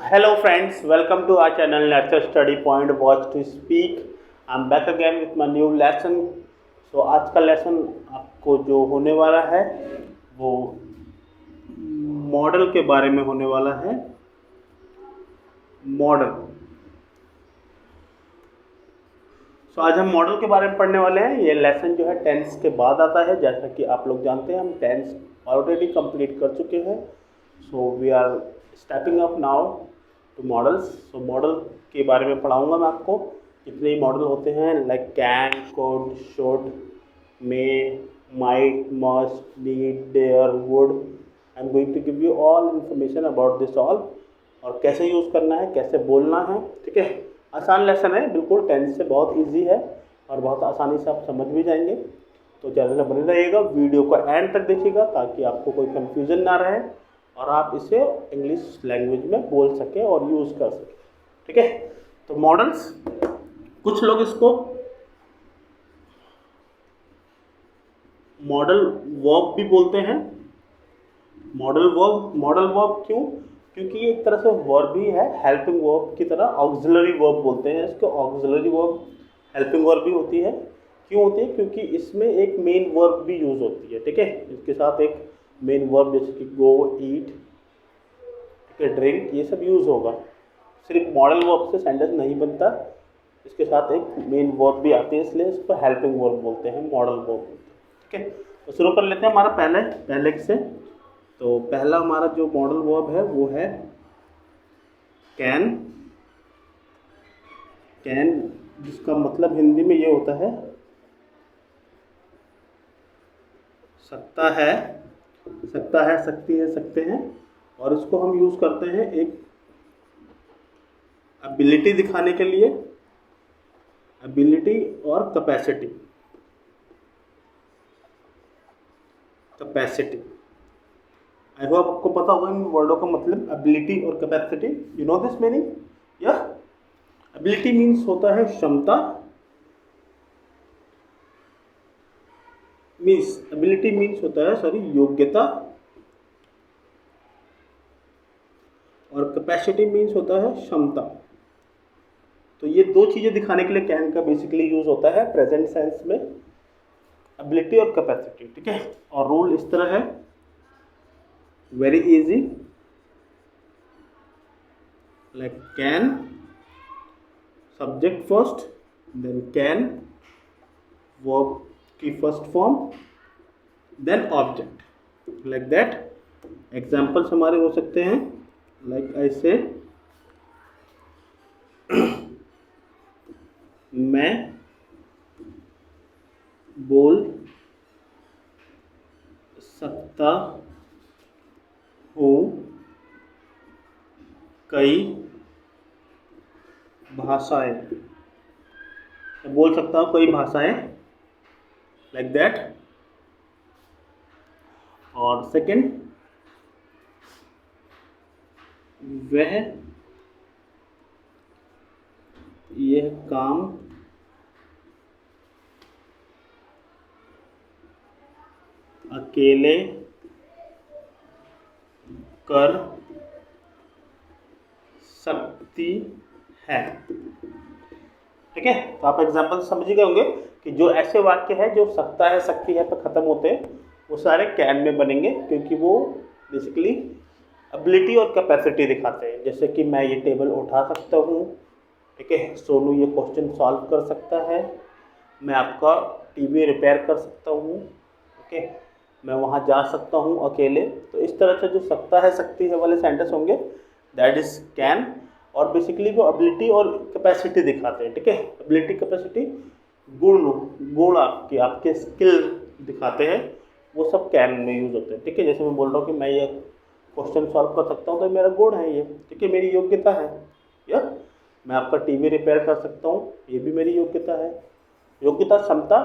Hello friends, welcome to our channel Nurture Study Point Watch to Speak. I'm back again with my new lesson. So आज का lesson आपको जो होने वाला है वो मॉडल के बारे में होने वाला है। मॉडल। आज हम मॉडल के बारे में पढ़ने वाले हैं। ये लेसन जो है टेंस के बाद आता है। जैसा कि आप लोग जानते हैं हम टेंस ऑलरेडी कंप्लीट कर चुके हैं। So we are stepping up now to models. So model के बारे में पढ़ाऊंगा मैं आपको। कितने मॉडल होते हैं like can, could, should, may, might, must, need, dare, would. I am going to give you all information about this all और कैसे यूज़ करना है, कैसे बोलना है। ठीक है, आसान लेसन है, बिल्कुल टेंस से बहुत इजी है और बहुत आसानी से आप समझ भी जाएंगे। तो चैनल से बने रहिएगा, वीडियो को एंड तक देखिएगा ताकि आपको कोई कंफ्यूजन ना रहे और आप इसे इंग्लिश लैंग्वेज में बोल सकें और यूज़ कर सकें। ठीक है, तो मॉडल्स, कुछ लोग इसको मॉडल वर्ब भी बोलते हैं। मॉडल वर्ब क्यों? क्योंकि ये एक तरह से वर्ब ही है, हेल्पिंग वर्ब की तरह। ऑक्सिलरी वर्ब बोलते हैं इसको। ऑक्सिलरी वर्ब हेल्पिंग वर्ब भी होती है। क्यों होती है? क्योंकि इसमें एक मेन वर्ब भी यूज़ होती है। ठीक है, इसके साथ एक मेन वर्ब जैसे कि गो, ईट, ठीक है, ड्रिंक, ये सब यूज़ होगा। सिर्फ मॉडल वर्ब से सेंटेंस नहीं बनता, इसके साथ एक मेन वर्ब भी आती है, इसलिए इसको हेल्पिंग वर्ब बोलते हैं, मॉडल वर्ब बोलते हैं। ठीक है, तो शुरू कर लेते हैं हमारा पहले से। तो पहला हमारा जो मॉडल वर्ब है वो है कैन। कैन जिसका मतलब हिंदी में ये होता है सकता है, सकती है, सकते हैं। और इसको हम यूज़ करते हैं एक एबिलिटी दिखाने के लिए, एबिलिटी और कैपेसिटी। आई होप आपको पता होगा इन वर्डों का मतलब, एबिलिटी और capacity. You know this meaning? या एबिलिटी मीन्स होता है क्षमता, एबिलिटी मीन्स होता है योग्यता, और कैपेसिटी मीन्स होता है क्षमता। तो ये दो चीज़ें दिखाने के लिए कैन का बेसिकली यूज होता है प्रेजेंट सेंस में, एबिलिटी और कैपेसिटी। ठीक है, और रूल इस तरह है, very easy, like can subject first, then can verb की first form, then object, like that. Examples हमारे हो सकते हैं लाइक ऐसे, मैं बोल सकता हूँ कई भाषाएं, बोल सकता हूँ कई भाषाएं, लाइक दैट। और सेकंड, वह यह काम अकेले कर सकती है। ठीक है, तो आप एग्जाम्पल समझ गए होंगे कि जो ऐसे वाक्य है जो सकता है, सकती है पर ख़त्म होते हैं वो सारे कैन में बनेंगे, क्योंकि वो बेसिकली एबिलिटी और कैपेसिटी दिखाते हैं। जैसे कि मैं ये टेबल उठा सकता हूँ, ठीक है, सोनू ये क्वेश्चन सॉल्व कर सकता है, मैं आपका टीवी रिपेयर कर सकता हूँ, ओके, मैं वहाँ जा सकता हूँ अकेले। तो इस तरह से जो सकता है, सकती है वाले सेंटेंस होंगे, दैट इज कैन। और बेसिकली वो एबिलिटी और कैपेसिटी दिखाते हैं। ठीक है, एबिलिटी, कैपेसिटी, गुण आपके स्किल दिखाते हैं, वो सब कैन में यूज़ होते हैं। ठीक है, जैसे मैं बोल रहा हूँ कि मैं ये क्वेश्चन सॉल्व कर सकता हूँ तो मेरा गुण है ये, ठीक है, मेरी योग्यता है। या मैं आपका टीवी रिपेयर कर सकता हूँ, ये भी मेरी योग्यता है। योग्यता, क्षमता,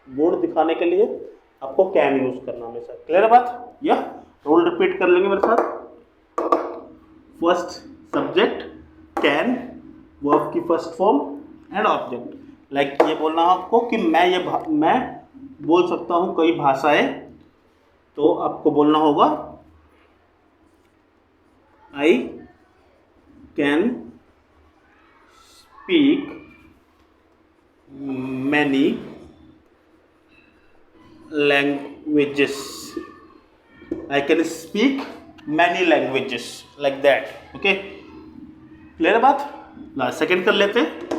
गुण दिखाने के लिए आपको कैन यूज़ करना हमेशा। क्लियर बात? या रूल रिपीट कर लेंगे मेरे साथ। फर्स्ट सब्जेक्ट कैन, वर्ब की first form and object. Like ये बोलना है आपको कि मैं बोल सकता हूँ कई भाषाएं, तो आपको बोलना होगा I can speak many languages, I can speak many languages like that. Okay, clear बात। लास्ट सेकेंड कर लेते हैं,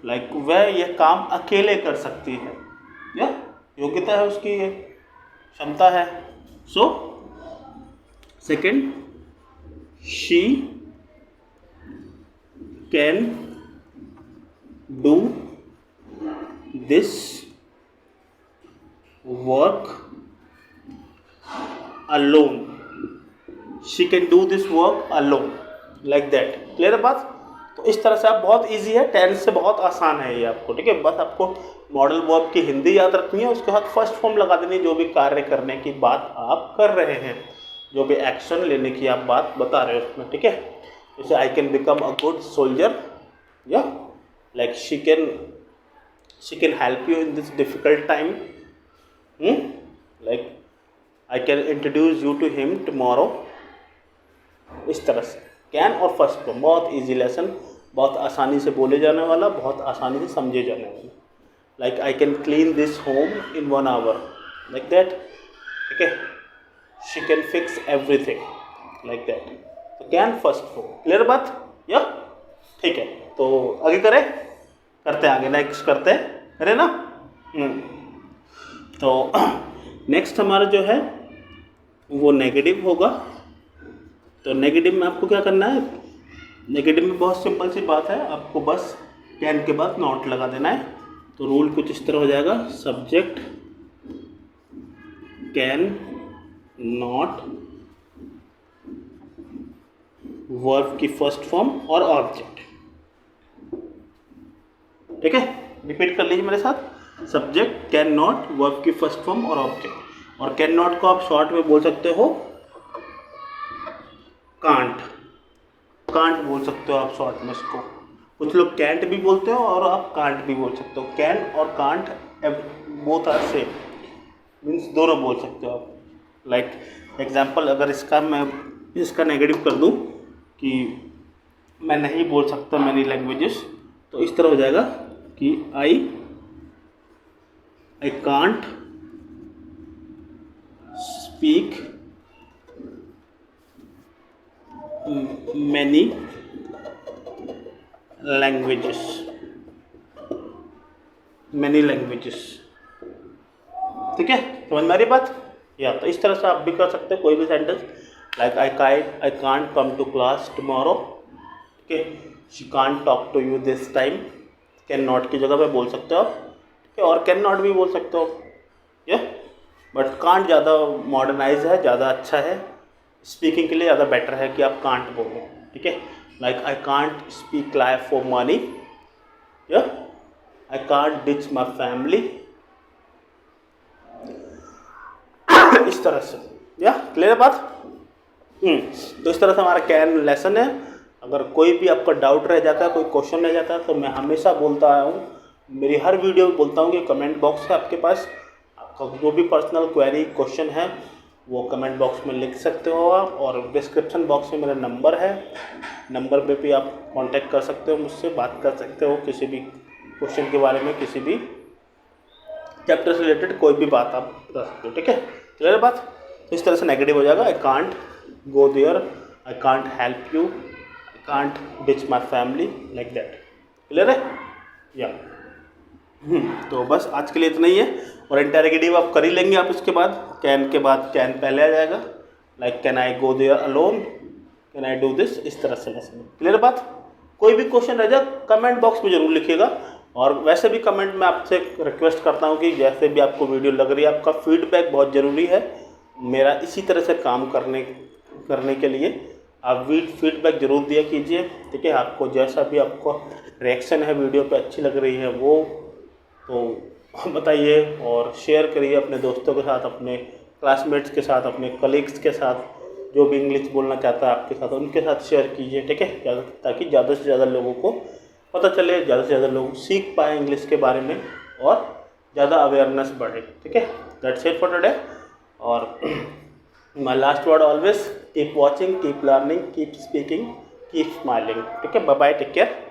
लाइक वह यह काम अकेले कर सकती है, या योग्यता है उसकी, ये क्षमता है। So second, she can do this work alone, she can do this work alone like that. Clear है बात। तो इस तरह से आप, बहुत इजी है, टेंस से बहुत आसान है ये आपको, ठीक है। बस आपको मॉडल वर्ब की हिंदी याद रखनी है, उसके बाद फर्स्ट फॉर्म लगा देनी है जो भी कार्य करने की बात आप कर रहे हैं, जो भी एक्शन लेने की आप बात बता रहे हो उसमें, ठीक है। जैसे I can become a good soldier, या like she can help you in this difficult time, like I can introduce you to him tomorrow. इस तरह से कैन और फर्स्ट फॉर्म, बहुत इजी लेसन, बहुत आसानी से बोले जाने वाला, बहुत आसानी से समझे जाने वाला। Like I can clean this home in 1 hour like that, ठीक है। She can fix everything like that. तो कैन फर्स्ट फॉर्म, क्लियर बात, या ठीक है। तो आगे करें, करते हैं आगे, नेक्स्ट करते हैं, करें ना। तो नेक्स्ट हमारा जो है वो नेगेटिव होगा। तो नेगेटिव में आपको क्या करना है, नेगेटिव में बहुत सिंपल सी बात है, आपको बस कैन के बाद नॉट लगा देना है। तो रूल कुछ इस तरह हो जाएगा, सब्जेक्ट कैन नॉट, वर्ब की फर्स्ट फॉर्म और ऑब्जेक्ट, ठीक है। रिपीट कर लीजिए मेरे साथ, सब्जेक्ट कैन नॉट, वर्ब की फर्स्ट फॉर्म और ऑब्जेक्ट। और कैन नॉट को आप शॉर्ट में बोल सकते हो कांट, कांट बोल सकते हो आप शॉर्ट में इसको। कुछ लोग कैंट भी बोलते हो और आप कांट भी बोल सकते हो। कैन और can't both are same, means दोनों बोल सकते हो आप। लाइक एग्जांपल, अगर इसका मैं इसका नेगेटिव कर दूं कि मैं नहीं बोल सकता मैनी लैंग्वेजेस, तो इस तरह हो जाएगा कि आई can't speak many languages, many languages, ठीक है। समझ में आ रही बात। या तो इस तरह से आप भी कर सकते हैं कोई भी sentence, like I can't come to class tomorrow, ठीक है। She can't talk to you this time, can not की जगह पे बोल सकते हो आप, ठीक है। और कैन नॉट भी बोल सकते हो, या बट कांट ज़्यादा मॉडर्नाइज है, ज़्यादा अच्छा है, स्पीकिंग के लिए ज़्यादा बेटर है कि आप कांट बोलो, ठीक है। Like I can't speak life for money, या I can't ditch my family, इस तरह से, या क्लियर बात। तो इस तरह से हमारा कैन लेसन है। अगर कोई भी आपका डाउट रह जाता है, कोई क्वेश्चन रह जाता है, तो मैं हमेशा बोलता आया हूँ, मेरी हर वीडियो में बोलता हूँ कि कमेंट बॉक्स है आपके पास, आपका जो भी पर्सनल क्वेरी क्वेश्चन है वो कमेंट बॉक्स में लिख सकते हो आप। और डिस्क्रिप्शन बॉक्स में मेरा नंबर है, नंबर पे भी आप कांटेक्ट कर सकते हो, मुझसे बात कर सकते हो, किसी भी क्वेश्चन के बारे में, किसी भी चैप्टर से रिलेटेड कोई भी बात आप बता सकते हो, ठीक है। क्लियर बात। तो इस तरह से नेगेटिव हो जाएगा, I can't go there, I can't help you, I can't ditch my family, like that. Clear है, या तो बस आज के लिए इतना ही है। और इंटरोगेटिव आप कर ही लेंगे आप इसके बाद, कैन के बाद कैन पहले आ जाएगा, like can I go there alone, can I do this, इस तरह से लेसन। क्लियर बात। कोई भी क्वेश्चन रह जाए कमेंट बॉक्स में जरूर लिखिएगा। और वैसे भी कमेंट में आपसे रिक्वेस्ट करता हूँ कि जैसे भी आपको वीडियो लग रही है, आपका फीडबैक बहुत ज़रूरी है मेरा इसी तरह से काम करने के लिए। आप फीडबैक ज़रूर दिया कीजिए, ठीक है। आपको जैसा भी आपको रिएक्शन है वीडियो पे अच्छी लग रही है वो तो बताइए, और शेयर करिए अपने दोस्तों के साथ, अपने क्लासमेट्स के साथ, अपने कलीग्स के साथ, जो भी इंग्लिश बोलना चाहता है आपके साथ उनके साथ शेयर कीजिए, ठीक है। ताकि ज़्यादा से ज़्यादा लोगों को पता चले, ज़्यादा से ज़्यादा लोग सीख पाए इंग्लिश के बारे में और ज़्यादा अवेयरनेस बढ़े, ठीक है। That's it for today. और my last word always, keep watching, keep learning, keep speaking, keep smiling. ठीक है, बाय बाय, टेक केयर।